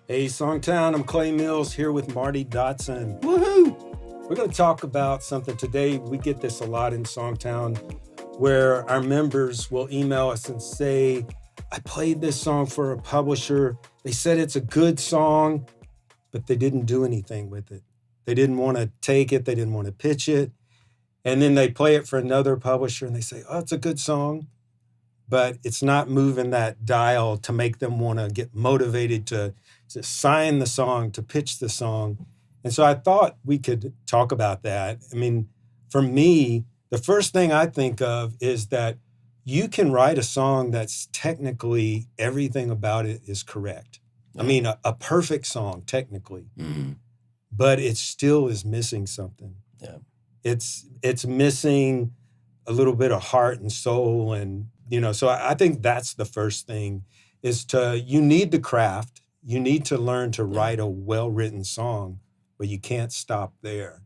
Hey, Songtown, I'm Clay Mills here with Marty Dotson. Woohoo! We're going to talk about something today. We get this a lot in Songtown where our members will email us and say, I played this song for a publisher. They said it's a good song, but they didn't do anything with it. They didn't want to take it. They didn't want to pitch it. And then they play it for another publisher and they say, oh, it's a good song, but it's not moving that dial to make them want to get motivated to sign the song, to pitch the song. And so I thought we could talk about that. I mean, for me, the first thing I think of is that you can write a song that's technically everything about it is correct. Yeah. I mean, a perfect song technically, but it still is missing something. Yeah. It's missing a little bit of heart and soul. And, so I think that's the first thing is you need the craft. You need to learn to write a well-written song, but you can't stop there,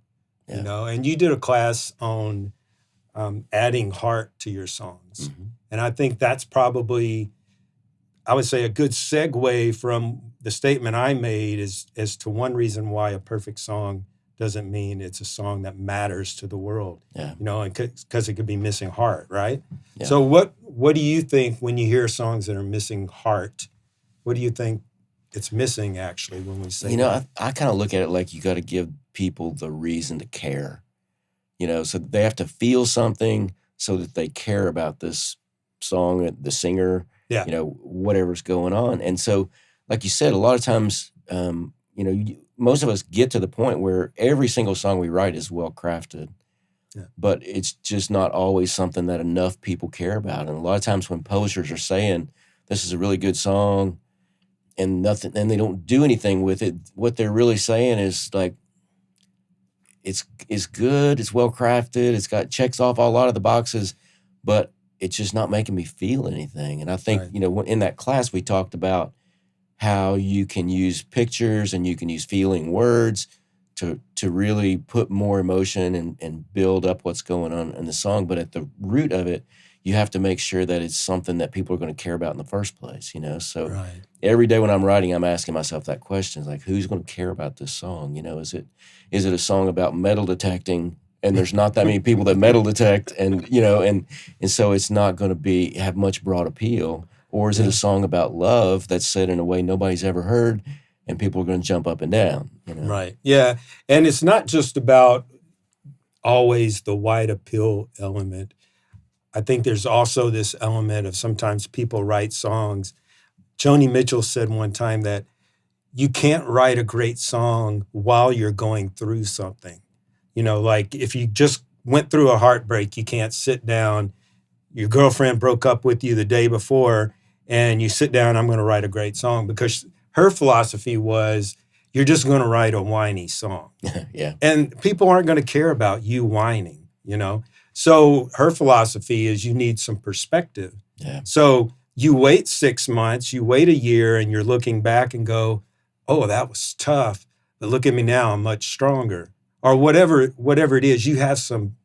And you did a class on adding heart to your songs. Mm-hmm. And I think that's probably, I would say, a good segue from the statement I made as to one reason why a perfect song doesn't mean it's a song that matters to the world, and because it could be missing heart, right? Yeah. So what do you think when you hear songs that are missing heart? What do you think it's missing actually when we say that? I kind of look at it like you got to give people the reason to care, so they have to feel something so that they care about this song, the singer, whatever's going on. And so, like you said, a lot of times, most of us get to the point where every single song we write is well crafted, but it's just not always something that enough people care about. And a lot of times when publishers are saying, this is a really good song, and they don't do anything with it, what they're really saying is like, it's good, it's well crafted, checks off a lot of the boxes, but it's just not making me feel anything. And I think, in that class we talked about how you can use pictures and you can use feeling words to really put more emotion and build up what's going on in the song. But at the root of it, you have to make sure that it's something that people are going to care about in the first place, So every day when I'm writing, I'm asking myself that question. It's like, who's going to care about this song? Is it a song about metal detecting? And there's not that many people that metal detect, and so it's not going to have much broad appeal. Or is it a song about love that's said in a way nobody's ever heard, and people are going to jump up and down? Right. Yeah, and it's not just about always the wide appeal element. I think there's also this element of sometimes people write songs. Joni Mitchell said one time that you can't write a great song while you're going through something. Like if you just went through a heartbreak, you can't sit down. Your girlfriend broke up with you the day before, and you sit down, I'm going to write a great song, because her philosophy was you're just going to write a whiny song. Yeah. And people aren't going to care about you whining, So her philosophy is you need some perspective. Yeah. So you wait 6 months, you wait a year, and you're looking back and go, oh, that was tough, but look at me now, I'm much stronger. Or whatever it is, you have some,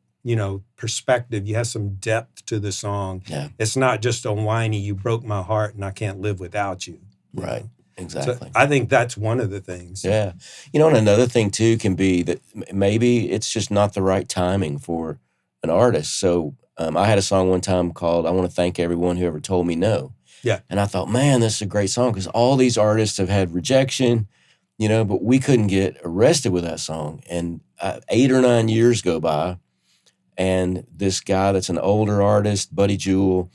perspective, you have some depth to the song. Yeah. It's not just a whiny, you broke my heart and I can't live without you. Right, exactly. So I think that's one of the things. Yeah. And another thing too can be that maybe it's just not the right timing for an artist. So I had a song one time called I Want to Thank Everyone Who Ever Told Me No. Yeah. And I thought, man, this is a great song because all these artists have had rejection, but we couldn't get arrested with that song. And 8 or 9 years go by, and this guy that's an older artist, Buddy Jewell,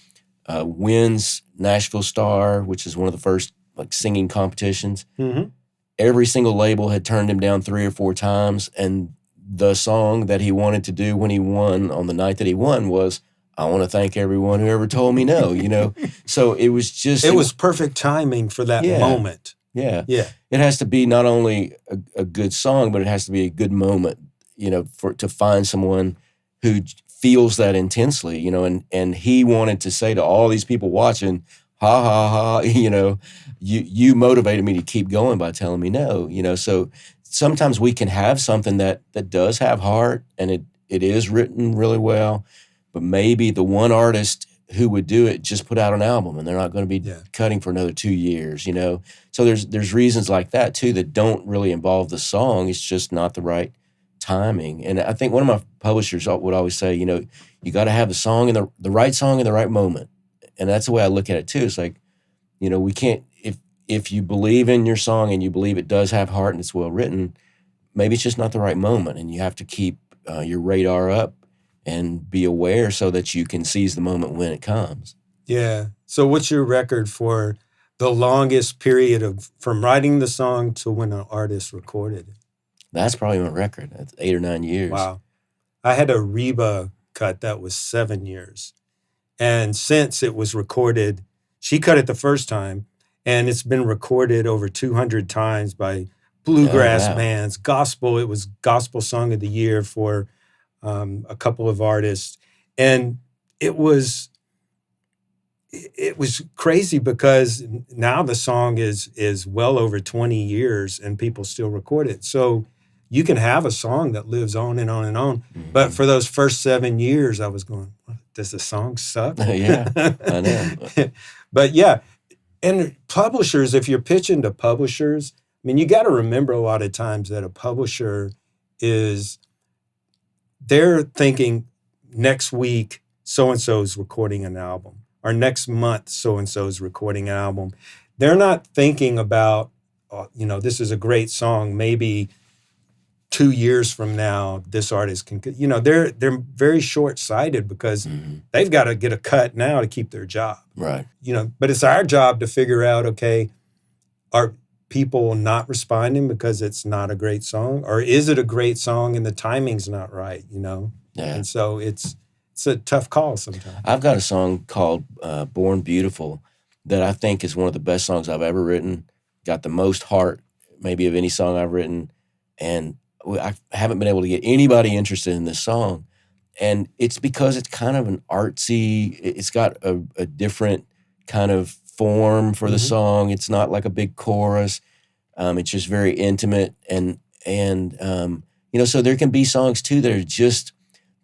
wins Nashville Star, which is one of the first singing competitions. Mm-hmm. Every single label had turned him down 3 or 4 times, and the song that he wanted to do when he won, on the night that he won, was I want to thank everyone who ever told me no, So it was just... It was perfect timing for that moment. Yeah. It has to be not only a good song, but it has to be a good moment, to find someone who feels that intensely, and he wanted to say to all these people watching, ha, ha, ha, you motivated me to keep going by telling me no, So sometimes we can have something that does have heart and it is written really well, but maybe the one artist who would do it just put out an album, and they're not going to be cutting for another 2 years, you know? So there's reasons like that too that don't really involve the song. It's just not the right timing. And I think one of my publishers would always say, you know, you got to have the song in the right song in the right moment. And that's the way I look at it too. It's like, you know, we can't, if you believe in your song and you believe it does have heart and it's well written, maybe it's just not the right moment, and you have to keep your radar up and be aware so that you can seize the moment when it comes. Yeah. So what's your record for the longest period from writing the song to when an artist recorded it? That's probably my record. That's 8 or 9 years. Wow. I had a Reba cut that was 7 years. And since it was recorded, she cut it the first time, and it's been recorded over 200 times by bluegrass bands, gospel. It was Gospel Song of the Year for a couple of artists. And it was crazy because now the song is well over 20 years and people still record it. So you can have a song that lives on and on and on. Mm-hmm. But for those first 7 years, I was going, does the song suck? Yeah, I know. But yeah, and publishers, if you're pitching to publishers, I mean, you got to remember a lot of times that a publisher they're thinking next week, so-and-so is recording an album, or next month, so-and-so is recording an album. They're not thinking about, you know, this is a great song, maybe 2 years from now, this artist can, you know, they're very short-sighted because they've got to get a cut now to keep their job. Right. You know, but it's our job to figure out, okay, are people not responding because it's not a great song? Or is it a great song and the timing's not right, you know? Yeah. And so it's a tough call sometimes. I've got a song called Born Beautiful that I think is one of the best songs I've ever written. Got the most heart maybe of any song I've written. And I haven't been able to get anybody interested in this song. And it's because it's kind of an artsy, it's got a different kind of form for the song. It's not like a big chorus. It's just very intimate. And you know, so there can be songs too that are just,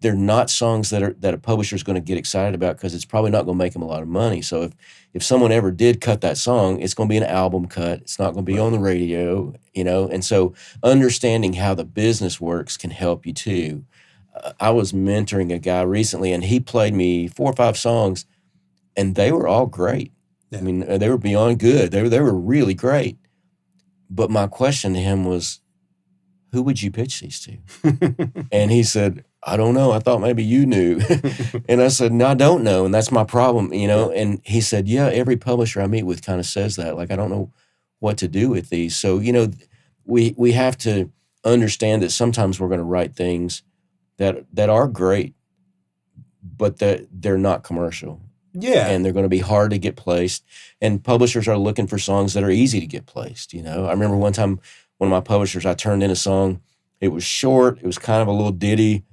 they're not songs that a publisher is going to get excited about because it's probably not going to make them a lot of money. So if someone ever did cut that song, it's going to be an album cut. It's not going to be on the radio, you know? And so understanding how the business works can help you too. I was mentoring a guy recently, and he played me 4 or 5 songs, and they were all great. Yeah. I mean, they were beyond good. They were really great. But my question to him was, who would you pitch these to? And he said, I don't know. I thought maybe you knew. And I said, no, I don't know. And that's my problem, you know? And he said, yeah, every publisher I meet with kind of says that. Like, I don't know what to do with these. So, you know, we have to understand that sometimes we're going to write things that are great, but that they're not commercial. Yeah. And they're going to be hard to get placed. And publishers are looking for songs that are easy to get placed, you know? I remember one time, one of my publishers, I turned in a song. It was short. It was kind of a little ditty.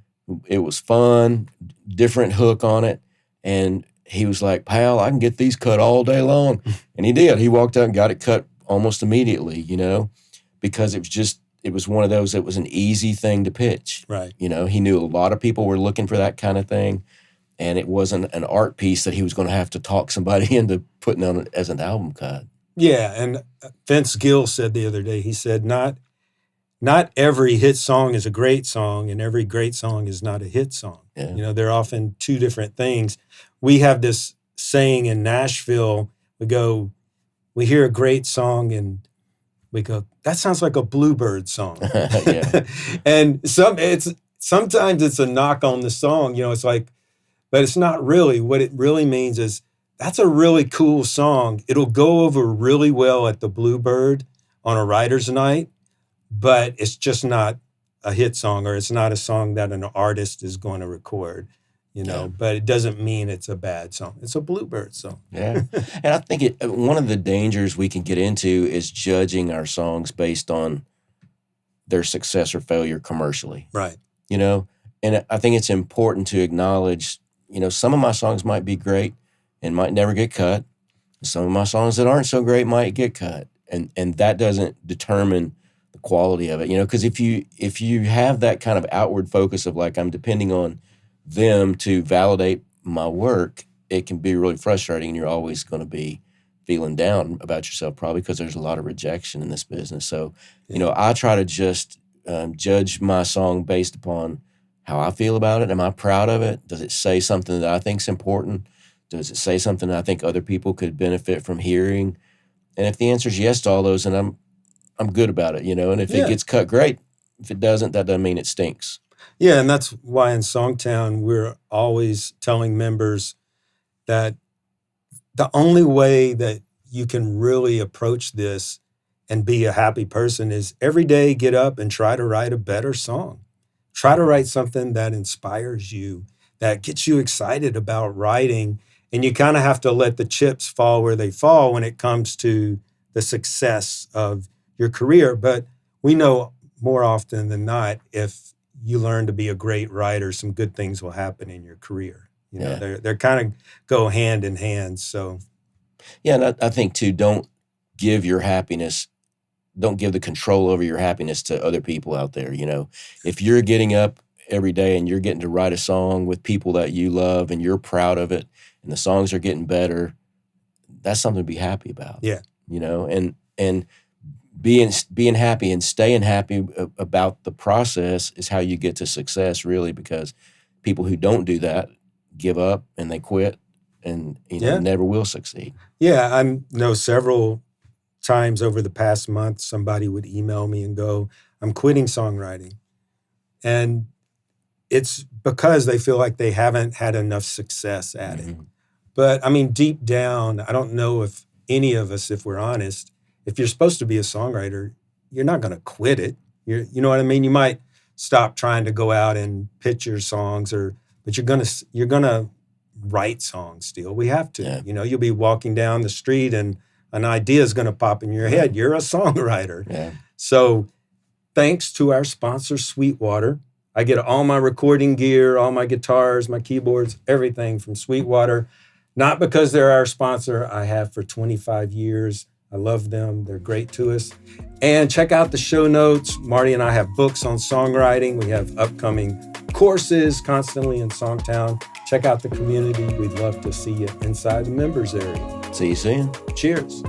It was fun, different hook on it. And he was like, pal, I can get these cut all day long. And he did. He walked out and got it cut almost immediately, you know, because it was one of those that was an easy thing to pitch. Right. You know, he knew a lot of people were looking for that kind of thing. And it wasn't an art piece that he was going to have to talk somebody into putting on as an album cut. Yeah. And Vince Gill said the other day, he said, not every hit song is a great song, and every great song is not a hit song. Yeah. You know, they're often two different things. We have this saying in Nashville, we hear a great song and we go, that sounds like a Bluebird song. And sometimes it's a knock on the song, you know, it's like, but it's not really. What it really means is that's a really cool song. It'll go over really well at the Bluebird on a writer's night, but it's just not a hit song, or it's not a song that an artist is going to record, you know, but it doesn't mean it's a bad song. It's a Bluebird song. Yeah. And I think one of the dangers we can get into is judging our songs based on their success or failure commercially. Right. You know, and I think it's important to acknowledge, you know, some of my songs might be great and might never get cut. Some of my songs that aren't so great might get cut. And that doesn't determine the quality of it, you know, because if you have that kind of outward focus of like, I'm depending on them to validate my work, it can be really frustrating, and you're always going to be feeling down about yourself, probably because there's a lot of rejection in this business. So, I try to just judge my song based upon how I feel about it. Am I proud of it? Does it say something that I think is important? Does it say something that I think other people could benefit from hearing? And if the answer is yes to all those, then I'm good about it, And if it gets cut, great. If it doesn't, that doesn't mean it stinks. Yeah, and that's why in Songtown, we're always telling members that the only way that you can really approach this and be a happy person is every day get up and try to write a better song. Try to write something that inspires you, that gets you excited about writing. And you kind of have to let the chips fall where they fall when it comes to the success of your career. But we know more often than not, if you learn to be a great writer, some good things will happen in your career. They're kind of go hand in hand. So, yeah, and I think too, don't give the control over your happiness to other people out there. If you're getting up every day and you're getting to write a song with people that you love and you're proud of it, and the songs are getting better, that's something to be happy about. Yeah, and being happy and staying happy about the process is how you get to success, really, because people who don't do that give up and they quit and never will succeed. Yeah, I know several times over the past month, somebody would email me and go, I'm quitting songwriting. And it's because they feel like they haven't had enough success at it. But I mean, deep down, I don't know if any of us, if we're honest, if you're supposed to be a songwriter, you're not going to quit it. You know what I mean? You might stop trying to go out and pitch your songs, but you're gonna write songs still. We have to. Yeah. You'll be walking down the street and an idea is going to pop in your head. You're a songwriter. Yeah. So thanks to our sponsor, Sweetwater, I get all my recording gear, all my guitars, my keyboards, everything from Sweetwater. Not because they're our sponsor. I have for 25 years. I love them. They're great to us. And check out the show notes. Marty and I have books on songwriting. We have upcoming courses constantly in Songtown. Check out the community. We'd love to see you inside the members area. See you soon. Cheers.